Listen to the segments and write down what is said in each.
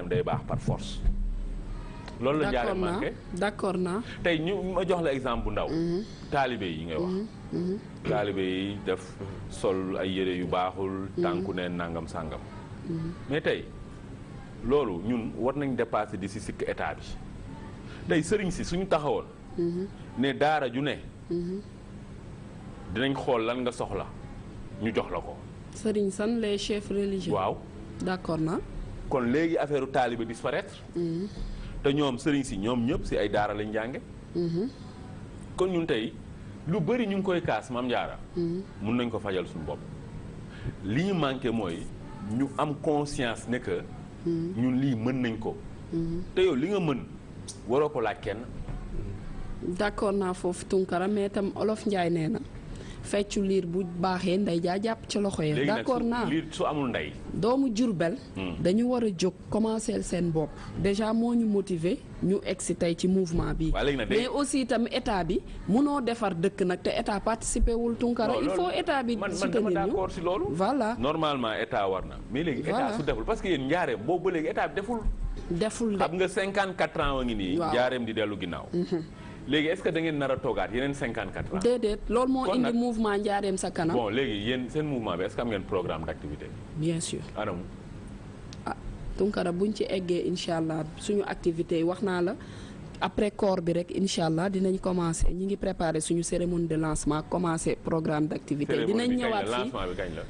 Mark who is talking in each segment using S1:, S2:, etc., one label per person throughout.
S1: day baax par force. loolu la jaaree manqué
S2: d'accord naa
S1: tey ñu ma jox la exemple bu ndaw. taalibe yi ngay wax. taalibe yi def sol ay yére yu baaxul. tànku neen nangam sàngam. mais tey loolu ñun war nañ dépasser di si sikk état bi tey sëriñ si suñu taxawoon. ne daara ju ne. dinañ xool lan nga soxla ñu jox la ko.
S2: sëriñ san les chefs religieux.
S1: waaw
S2: d'accord naa.
S1: kon léegi affaire taalibe disparaître. te ñoom sëriñ si ñoom ñëpp si ay daara lañ jànge kon ñun tey lu bëri ñu ngi koy kaas Mame Diarra. mun nañ ko fajal suñu bopp. li ñu manqué mooy ñu am conscience ne que. ñun lii mën nañ ko. te yow li nga mën waroo ko laaj kenn.
S2: d'accord naa foofu Tunkara mais itam olof Njaay nee na feccu liir bu baaxee ndey jaa jàpp ci loxo ya. d'accord naa
S1: liir su amul ndey.
S2: doomu Jurbel dañu war a jóg commencer seen bopp déjà moo ñu motiver ñu egsi tey ci mouvement bi mais aussi itam état bi munoo defar dëkk nag te état participer wul Tunkara il faut état bi soutenir ñu
S1: d'accord si loolu
S2: voilà
S1: normalement état war na mais léegi état su deful parce que yéen njaareem boobu ba léegi état bi deful de xam nga 54 ans wa ngi nii njaareem di dellu ginnaaw léegi est-ce que da ngeen nar a toogaat yeneen 54 ans.
S2: déedéet loolu moo indi mouvement njaareem sa kanam.
S1: bon léegi yéen seen mouvement bi est-ce que am ngeen programme d'activité.
S2: bien sûr.
S1: anamu.
S2: ah Tunkara buñ ci eggee incha allah suñu activité yi wax naa la après corps bi rek incha allah dinañ commencer ñi ngi préparer suñu cérémonie de lancement commencer programme d'activité. dinañ ñëwaat fii
S1: lancement bi kañ la.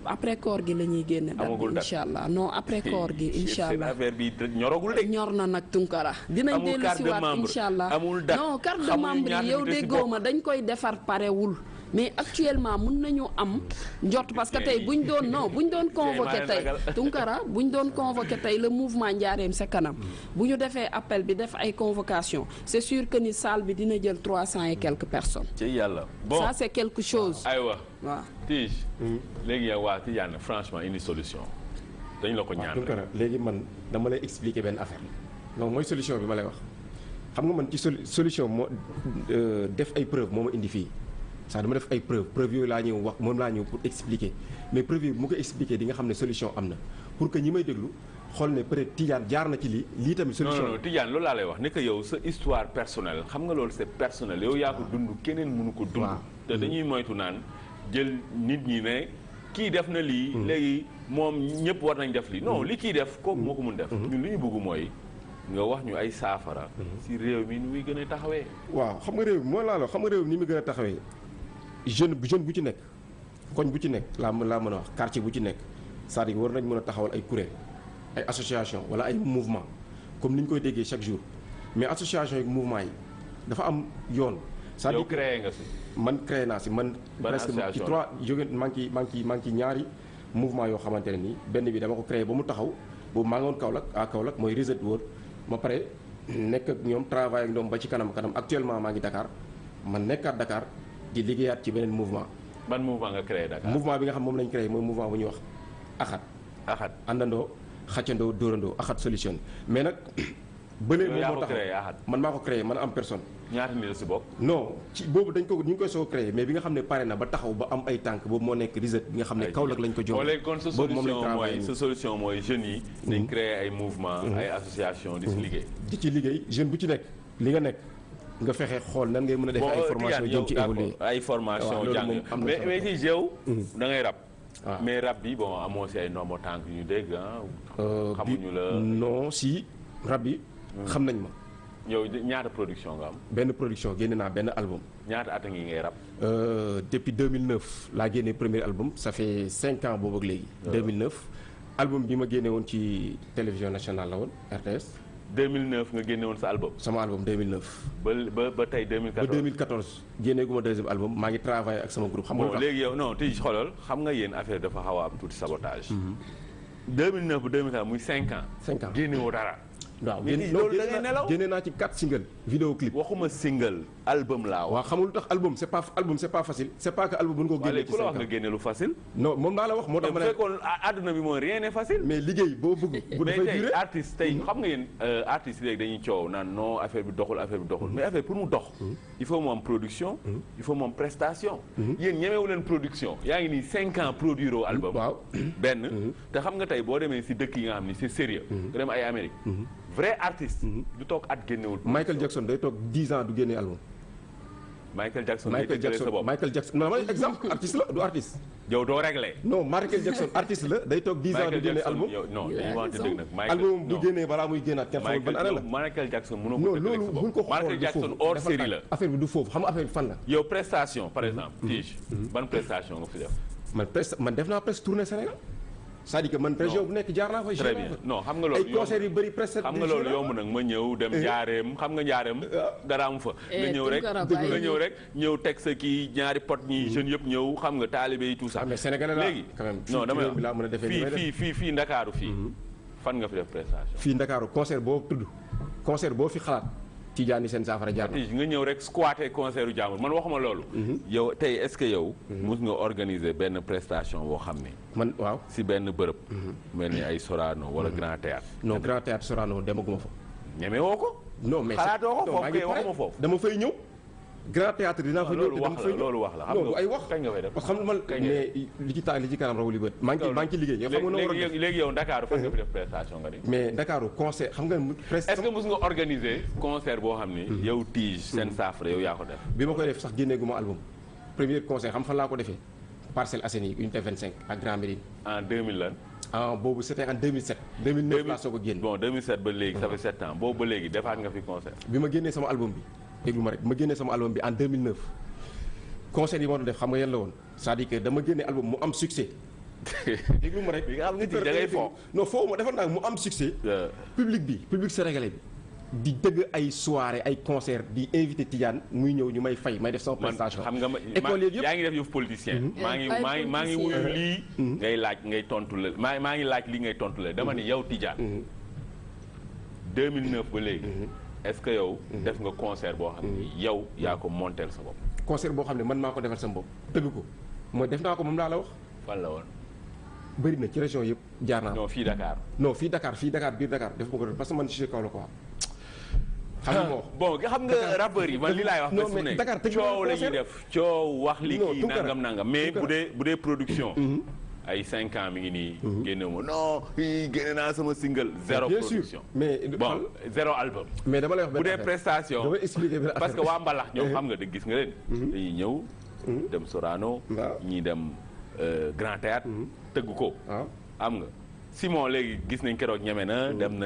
S2: après koor gi la ñuy génne date bi incha allah non après koor gi incha allah
S1: affaire bi ñoragul de.
S2: ñor na nag Tunkara dinañ dellu si waat incha allah
S1: amul date
S2: non carte de membre yi yow déggoo ma dañ koy defar parewul mais actuellement mun nañu am njort parce que tey buñ doon convoqué tey Tunkara buñ doon convoqué tey le mouvement Njaareem sa kanam bu ñu defee appel bi def ay convocation c'est sûr que ni salle bi dina jël 300 et quelques personnes.
S1: ci yàlla bon
S2: ça c'est quelque chose.
S1: aywa
S2: waaw
S1: Tige. léegi yow waa Tidiane franchement une solution dañ la ko ñaan
S3: Tunkara léegi man dama lay expliquer benn affaire non mooy solution bi ma lay wax xam nga man ci solution moo def ay preuve moo ma indi fii sax dama def ay preuve yooyu laa ñëw wax moom laa ñëw pour expliquer mais preuve yi bu ma ko expliquer di nga xam ne solution am na pour que ñi may déglu xool ne peut-être Tidiane jaar na ci lii tamit solution
S1: non Tidiane loolu laa lay wax ne que yow sa histoire personnelle xam nga loolu c'est personnel yow yaa ko dund keneen mënu ko dund te dañuy moytu naan jël nit ñi ne kii def na lii léegi moom ñëpp war nañ def lii non li kii def kooku moo ko mun def ñun li ñu bëgg mooy nga wax ñu ay saafara si réew mi ni muy gën a taxawee
S3: waaw xam nga réew mi moo laa la xam nga réew mi ni muy gën a taxawee jeune bu ci nekk koñ bu ci nekk laa mën a wax quartier bu ci nekk c'est-à-dire war nañ mën a taxawal ay kuréel ay association wala ay mouvement comme ni ñu koy déggee chaque jour mais association yi mouvement yi dafa am yoon c'est-à-dire
S1: yow créé nga si
S3: man créé naa si man presque ci 3 jóge maa ngi ci ñaari mouvement yoo xamante ne nii benn bi dama ko créé ba mu taxaw boobu maa ngi woon Kaolack mooy Reset World ma pare nekk ak ñoom travail ak ñoom ba ci kanam actuellement maa ngi Dakar man nekkaat Dakar di liggéeyaat ci beneen mouvement.
S1: ban mouvement nga créé Dakar.
S3: mouvement bi nga xam moom lañ créé mooy mouvement bu ñuy wax axat àndandoo xàccandoo dóorandoo axat solution mais nag bële moom moo tax man maa ko créé man am personne.
S1: ñaata nit la si bokk.
S3: non ci boobu ñu ngi koy soo créé mais bi nga xam ne pare na ba taxaw ba am ay tànk boobu moo nekk Reset bi nga xam ne Kaolack lañ ko jox.
S1: kon sa solution mooy jeunes yi. dañ créé ay mouvement ay association di si liggéey.
S3: di ci liggéey jeune bu ci nekk li nga nekk nga fexe xool nan ngay mën a def ay formation jëm ci évoluer
S1: ay formation jàng mais ci yow da ngay rab. mais rab bi bon amoo si ay nombo tànk ñu dégg xamuñu la
S3: non si rab bi xam nañ ma.
S1: yow ñaata production nga am.
S3: benn production génne naa benn album.
S1: ñaata at ngi ngay rab.
S3: depuis 2009 laa génne premier album ça fait 5 ans boobu ak léegi. 2009 album bi ma génne woon ci télévision nationale la woon RTS.
S1: 2009 nga génne woon sa album.
S3: sama album 2009.
S1: ba tey 2014
S3: ba 2014 génne gu ma deuxième album maa ngi travaillé ak sama groupe. xam nga
S1: léegi yow non tey xoolal xam nga yéen affaire dafa xaw a am tuuti sabotage. 2009 ba 2014 muy 5 ans.
S3: 5 ans
S1: génne woo dara.
S3: waaw
S1: loolu da ngay nelaw
S3: génne naa ci 4 single vidéo clip.
S1: waxuma single album laa wax.
S3: waaw xamul lu tax album c'est pas facile c'est pas que album mën ko génne ci 5 ans.
S1: ku la wax nga génne lu facile.
S3: non moom laa la wax moo tax ma ne.
S1: bu fekkoon àdduna bi moom rien n'est facile.
S3: mais liggéey boo bëgg. bu dafay
S1: mais tey artiste tey xam nga yéen artistes yi léegi dañuy coow naan non affaire bi doxul mais affaire pour mu dox. il faut mu am production. il faut mu am prestation. yéen ñemewu leen production yaa ngi nii 5 ans produire album.
S3: waaw
S1: benn te xam nga tey boo demee si dëkk yi nga xam ni c'est sérieux nga dem ay Amérique. vrai artiste. du toog at génnewul.
S3: Michael Jackson day toog 10 ans du génne album.
S1: Michael Jackson
S3: non man exemple artiste la du artiste.
S1: yow doo réglé.
S3: non Michael Jackson artiste la day toog 10 ans du génne album.
S1: non dañuy wax dëgg nag.
S3: album bu génnee balaa muy génnaat kenn xamul ban année la.
S1: Michael Jackson mënoo
S3: non
S1: ko tëgg
S3: loolu buñ ko xool
S1: Michael Jackson hors série la.
S3: affaire bi du foofu xam nga affaire bi fan la.
S1: yow prestation par exemple. Tige ban prestation nga fi def.
S3: man def naa presque tournée Sénégal. c'est-à-dire que man région bu nekk jaar naa fa.
S1: très bien non xam nga loolu
S3: ay concert yu bëri presque.
S1: xam nga loolu yomb nag ma ñëw dem njaareem xam nga njaareem dara am fa. nga ñëw rek ñëw teg sa kii ñaari pot ñi jeunes yëpp ñëw xam nga taalibe yi tout ça.
S3: mais Sénégalais la
S1: léegi
S3: quand même
S1: non dama
S3: mën a defee
S1: fii Ndakaaru fii. fan nga fi def prestation.
S3: fii Ndakaaru concert boo tudd concert boo fi xalaat. Tidiane seen saafara jaar na.
S1: nga ñëw rek squatter concert u jàmbur man waxuma loolu. yow tey est-ce que yow. mus nga organiser benn prestation boo xam ne.
S3: man waaw
S1: si benn bërëb. mel ni ay Sorano wala Grand Théâtre.
S3: non Grand Théâtre Sorano demaguma fa.
S1: ñeme woo ko.
S3: non mais
S1: xalaatoo ko foofu kay waxuma foofu.
S3: dama fay ñëw. Grand Théâtre dinaa fa ñëw dama fay ñëw
S1: loolu wax la xam
S3: nga du ay wax.
S1: kañ nga fay def
S3: parce que xam nga man mais li ci kanam rawu li bët. maa ngi ci liggéey. xam nga
S1: léegi yow Dakar fan nga fi def prestation nga di.
S3: mais Dakar concert xam nga.
S1: est-ce que mos nga organiser concert boo xam ni. yow Tige seen saafara yow yaa ko def.
S3: bi ma koy def sax génneeguma album. premier concert xam fan laa ko defee. Parcelles Assainies unité 25 ak Grand Médine.
S1: en 2000 lan.
S3: boobu c'était en 2007. 2009 laa soog a génn.
S1: bon 2007 ba léegi ça fait 7 ans boobu ba léegi defaat nga fi concert.
S3: bi ma génnee sama album bi. déglu ma rek ma génnee sama album bi en 2009 concert yi ma doon def xam nga yan la woon c'est-à-dire que dama génnee album mu am succès. déglu ma rek.
S1: bi nga xam ne da ngay fo.
S3: non foofu ma defal naa mu am succès. public sénégalais bi. di dëgg ay soirée ay concert di invité Tidiane muy ñëw ñu may fay may def sama prestation.
S1: xam nga
S3: école yëpp
S1: yaa ngi def yëf politicien. maa ngi wuyu lii. ngay laaj ngay tontu la maa ngi laaj lii ngay tontu la dama ni yow Tidiane. 2009 ba léegi. est-ce que yow. def nga concert boo xam ne yow yaa ko monteel sa bopp.
S3: concert boo xam ne man maa ko defal sama bopp tëgg ko mooy def naa ko moom laa la wax.
S1: fan la woon.
S3: bëri na ci région yëpp jaar naa.
S1: non fii Dakar.
S3: non fii Dakar biir Dakar def ma ko def parce que man je suis Kaolack quoi. xam nga moo
S1: bon xam nga rappeurs yi man li laay wax.
S3: non mais Dakar tëgg
S1: coow la ñuy def coow wax li kii nangam mais bu dee production. ay 5 ans mi ngi nii. génne ma non génne naa sama single. zéro production
S3: mais
S1: bon zéro album.
S3: mais dama lay wax
S1: bu dee prestation
S3: dama expliquer benn
S1: parce que waa Mbalax ñoom xam nga dëgg gis nga leen. dañuy ñëw. dem Sorano. ñii dem Grand Théâtre tëgg ko. am nga Simon léegi gis nañ keroog ñeme na. dem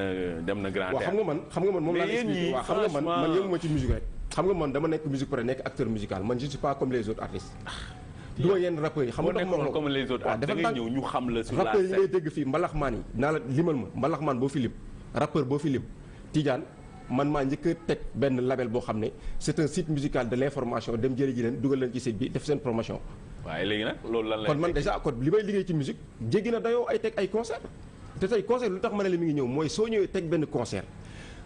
S1: na Grand Théâtre.
S3: waaw xam nga man moom laa expliqué waaw xam nga man yëngu ma ci musique rek. xam nga man dama nekk musique pare nekk acteur musical man je ne suis pas comme les autres artistes. du ma yenn rappeurs yi xam nga
S1: nekkoon comme les autres da ngay ñëw ñu xam la sur la scène.
S3: rappeurs yi ngay dégg fii mbalaxmaan yi naa la limal ma mbalaxmaan boo fi lim rappeur boo fi lim Tidiane man maa njëkk a teg benn label boo xam ne c'est un site musical de l'information dem jëli ji leen dugal leen ci site bi def seen promotion.
S1: waaye léegi nag loolu lan lay
S3: kon man déjà kon li may liggéey ci musique jéggi na dayoo ay teg ay concert te tey concert lu tax ma ne la mi ngi ñëw mooy soo ñëwee teg benn concert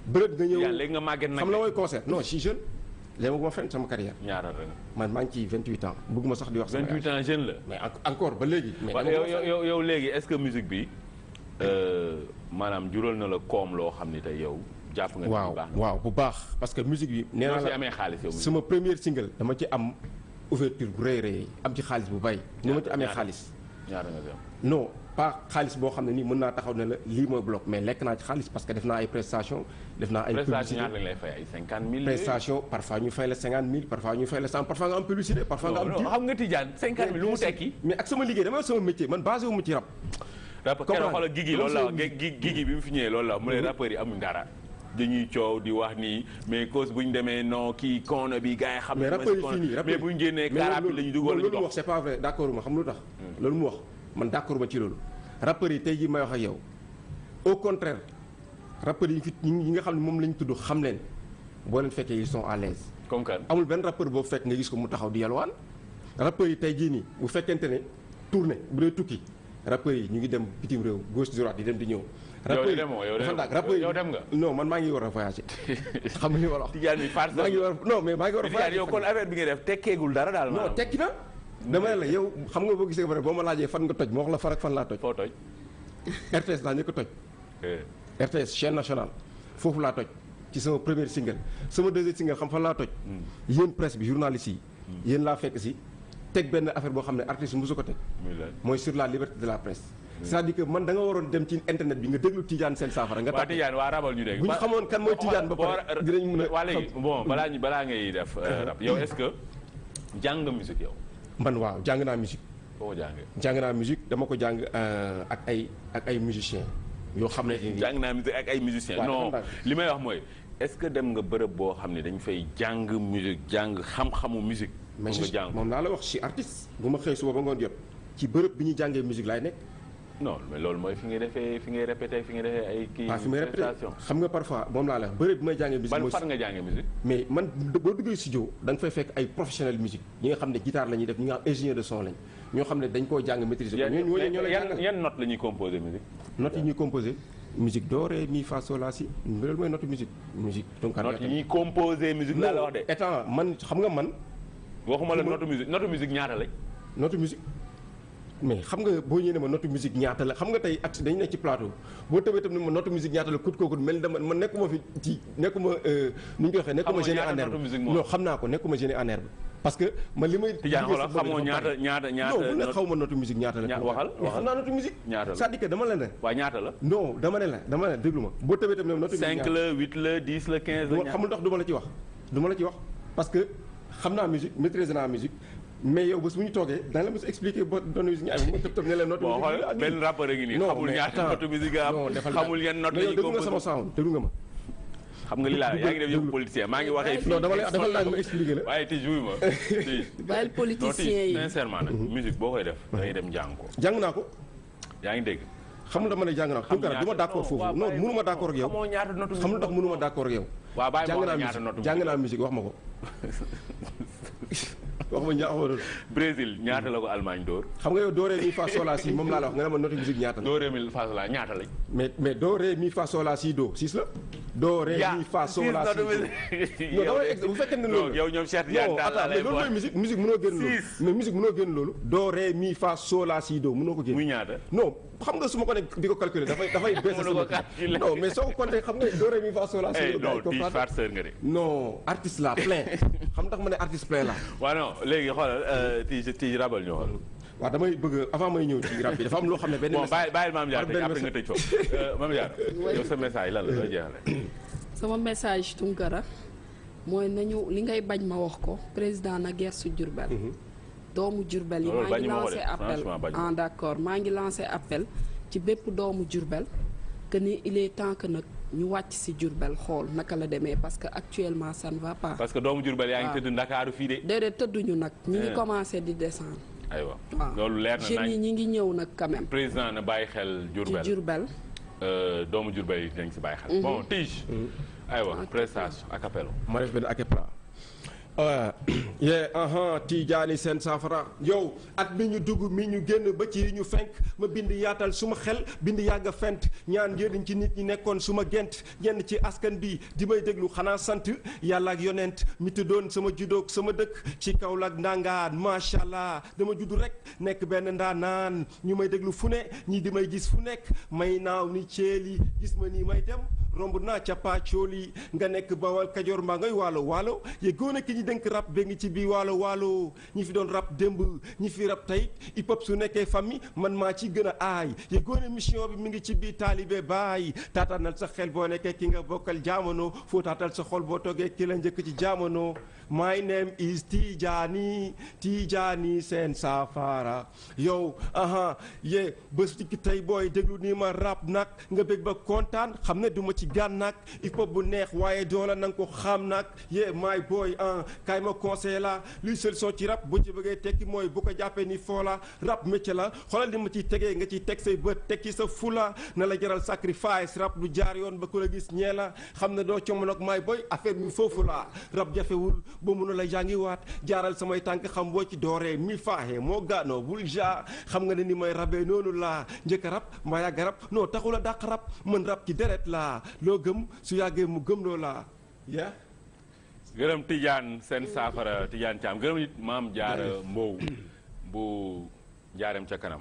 S3: bërëb nga ñëw
S1: léegi nga màgget nag
S3: xam la mooy concert non je suis jeune léegi ma fenn sama carrière.
S1: ñaata ren.
S3: man maa ngi ci 28 ans bëgguma sax di wax.
S1: 28 ans jeune la.
S3: mais encore ba léegi. mais
S1: yow léegi est-ce que musique bi maanaam jural na la koom loo xam ni tey yow. jàpp nga ni bu baax
S3: waaw bu baax parce que musique bi. nee naa la
S1: amee xaalis yow.
S3: sama première single dama ci am ouverture bu rëy am ci xaalis bu bay. ni ma ci amee xaalis.
S1: ñaata nga fi am.
S3: non pas xaalis boo xam ne nii mën naa taxaw ne la lii mooy bloc mais lekk naa ci xaalis parce que def naa ay prestation def naa ay publicité
S1: prestation ñaata lañ lay fay ay 50 000.
S3: prestation parfois ñu fay la 50 000 parfois ñu fay la 100 parfois nga am publicité parfois nga am.
S1: non xam nga Tidiane 50 000 lu mu tekki.
S3: mais ak sama liggéey dama sama métier man basé wu mu ci rap.
S1: keroog xoolal Guigui loolu la Guigui bi mu fi ñëwee loolu la mu ne rappeurs yi amuñ dara. dañuy coow di wax nii mais cause bu ñu demee non kii koona bi gars yi xam
S3: mais rappeurs yi fii nii
S1: mais bu ñu génnee carap bi la ñu dugal
S3: loolu mu wax c'est pas vrai d'accord ma xam lu tax loolu mu wax man d'accord ma ci loolu rappeurs yi tey jii may wax ak yow au contraire rappeurs yi ñi nga xam ne moom la ñu tudd xam leen boo leen fekkee ils sont à l'aise
S1: comme kan
S3: amul benn rappeur boo fekk nga gis ko mu taxaw di yalwaan rappeurs yi tey jii nii bu fekkente ne tournée bu dee tukki rappeurs yi ñu ngi dem bitim réew gauche droite di dem di ñëw. rappeurs yi
S1: yow dem nga.
S3: non man maa ngi war a voyager. xam nga li ma la wax.
S1: Tidiane bi farce
S3: maa ngi war non mais maa ngi war a voyager.
S1: yow kon affaire bi nga def tekkeegul dara daal.
S3: non tekki na. dama ne la yow xam nga boo gisee ba pare boo ma laajee fan nga toj ma wax la fan ak fan laa toj.
S1: foo toj.
S3: RTS laa njëkk a toj. RTS chaîne nationale foofu laa toj ci sama premier single sama deuxième single xam fan laa toj. yéen presse bi journaliste yi. yéen laa fekk si teg benn affaire boo xam ne artiste mosu ko teg. mooy sur la liberté de la presse. c'est-à-dire que man da nga waroon dem ci internet bi nga déglu Tidiane seen saafara nga.
S1: waa Tidiane waa rabal ñu dégg.
S3: bu ñu xamoon kan mooy Tidiane ba pare dinañ mën a.
S1: waa léegi bon balaa ngay def rap yow est-ce que jàng nga musique yow.
S3: man waaw jàng naa musique.
S1: foo ko jàngee.
S3: jàng naa musique dama ko jàng ak ay musiciens yoo xam ne.
S1: jàng naa musique ak ay musiciens. non li may wax mooy est-ce que dem nga bërëb boo xam ne dañ fay jàng musique jàng xam-xamu musique.
S3: mais
S1: nga jàng
S3: moom laa la wax ci artiste bu ma xëy suba ba ngoon jot ci bërëb bi ñuy jàngee musique laay nekk.
S1: non mais loolu mooy fi ngay répété ay kii.
S3: fi may répété xam nga parfois moom laa la wax bërëb bi may jàngee musique.
S1: ban fan nga jàngee musique.
S3: mais man boo duggee studio da nga fay fekk ay professionnels musique ñi nga xam ne guitare la ñuy def ñi nga xam ingénieur de son lañ ñoo xam ne dañ koo jàng maîtriser ko. ñoo lay jàngal
S1: yan note la ñuy composé musique.
S3: notes yi ñuy composé musique do ré mi fa sol la si loolu mooy note musique. donc
S1: notes yi ñuy composé musique laa la wax de.
S3: étant man xam nga man.
S1: waxuma la note musique ñaata lañ.
S3: note musique. mais xam nga boo ñëwee ne ma note musique ñaata la xam nga tey at dañu nekk ci plateau boo tëbee tam ne ma note musique ñaata la kut kooku mel ni dama man nekkuma fi ci nekkuma nu ñu koy waxee nekkuma génie en herbe non xam naa ko nekkuma génie en herbe parce que man li may
S1: Tidiane xoolal xamoo ñaata
S3: non bu ne xaw ma note musique ñaata la
S1: waxal
S3: xam naa note musique
S1: ñaata la
S3: c'est-à-dire que dama la ne
S1: waaw ñaata la
S3: non dama ne déglu ma boo tëbee tam ne note musique
S1: 5 la 8 la 10 la 15 la
S3: xamul ndax du ma la ci wax parce que xam naa musique maîtriser naa musique mais yow bés bu ñu toogee daan la mos expliquer ba doon musique ñu am ma tëb ne leen note musique.
S1: bon xool benn rappeur a ngi nii xamul ñaata note musique nga am xamul yan note la ñuy
S3: déglu nga sama sound déglu nga ma.
S1: xam nga li laa yaa ngi def yëpp politicien maa ngi waxee fii.
S3: non dama lay defal naa nga ma expliquer la.
S1: waaye tey joué ma tey.
S2: bàyyil politicien yi
S1: sincèrement nag musique boo koy def da ngay dem jàng ko.
S3: jàng naa ko.
S1: yaa ngi dégg.
S3: xam nga dama ne jàng naa ko. xam du ma d'accord foofu non mënu ma d'accord ak yow. xam nga tax mënu ma d'accord ak yow.
S1: waaw bàyyi ma wax ñaata note
S3: jàng naa musique wax ma ko. wax ma ñaax
S1: Brésil ñaata la ko Allemagne dóor.
S3: xam nga yow do ré mi fa sol la si moom laa la wax nga ne ma note musique ñaata la.
S1: do ré mi fa sol la ñaata lañ.
S3: mais do ré mi fa sol la si do 6 la. do ré mi fa sol la si do. non damay bu fekkee ne loolu.
S1: yow ñoom Cheikh Tidiane daal la lay
S3: loolu mooy musique mënoo génn loolu. mais musique mënoo génn loolu. do ré mi fa sol la si do mënoo ko génn.
S1: muy ñaata.
S3: non xam nga su ma ko ne di ko calculer dafay baisse sama non mais soo ko compté xam nga do ré mi fa sol la si do.
S1: non di farceur nga de.
S3: non artiste la plein xam ndax ma ne artiste plein la.
S1: waaw non léegi xoolal ti rabal ñu xool.
S3: waaw damay bëgg avant may ñëw ci rap bi dafa am loo xam ne benn
S1: message bon bàyyil Mame Diarra tëj après nga tëj foofu Mame Diarra yow sa message lan la looy jeexale.
S2: sama message Tounkara mooy nañu li ngay bañ ma wax ko président na gersu Diourbel. doomu Diourbel yi maa ngi lancé appel d'accord maa ngi lancé appel ci bépp doomu Diourbel que ni il est temps que nag ñu wàcc ci Diourbel xool naka la demee parce que actuellement ça ne va pas.
S1: parce que doomu Diourbel yaa ngi tëdd Ndakaaru fii de.
S2: déedéet tëdduñu nag. ñi ngi commencé di descendre.
S1: aywa
S2: waaw
S1: loolu leer na
S2: jeunes yi ñi ngi ñëw nag quand même.
S1: président na bàyyi xel Diourbel
S2: ci Diourbel.
S1: doomu Diourbel yi dinañ ci bàyyi xel. bon Tige. aywa prestation a cappella.
S3: ma def benn a cappella. yee Tidiane seen saafara yow at mi ñu dugg mi ñu génn ba ci ñu fenk ma bind yaatal suma xel bind yàgg fent ñaan njëriñ ci nit ñi nekkoon suma gent ñenn ci askan bi di may déglu xanaa sant yàlla ak yonent mi tuddoon sama juddoog sama dëkk ci Kaolack ndangaan macha allah dama judd rek nekk benn ndaanaan ñu may déglu fu ne ñii di may gis fu nekk may naaw ni ceeli gis ma nii may dem romb naa ca pàccooli nga nekk Bawal Kajoor mbaa ngay waalo ye góone ki ñi dénk rap ba ngi ci bii waalo ñi fi doon rap démb ñi fi rap tey hip hop su nekkee famille man maa ci gën a aay ye góone mission bi mi ngi ci biir taalibe baay taataanal sa xel boo nekkee ki nga bokkal jamono foo taatal sa xol boo toggee ki la njëkk ci jamono my name is Tidiane seen saafara yow ye bés ci tey booy déglu nii ma rap nag nga bég ba kontaan xam ne du ma ci gaan nag hip hop bu neex waaye doola na nga ko xam nag yeah my boy kaay ma conseil la luy solution ci rap bu ci bëggee tekki mooy bu ko jàppee ni foo la rap métier la xoolal ni ma ciy tegee nga ciy teg say bët teg ci sa fula na la jaral sacrifice rap lu jaar yoon ba ku la gis ñee la xam ne doo comm nag my boy affaire bi foofu la rap jafewul ba mun a la jàngiwaat jaaral samay tànk xam boo ci dooree mi faaxee moo gaanoo bul ja xam nga ne ni may rabee noonu laa njëkk a rap mbaa yàgg rap non taxul a dàq rap mën rap ci deret laa loo gëm su yàggee mu gëm loo laa yaa
S1: gërëm Tidiane seen saafara Tidiane Thiam gërëm it maam Jaara Mbow bu njaareem ca kanam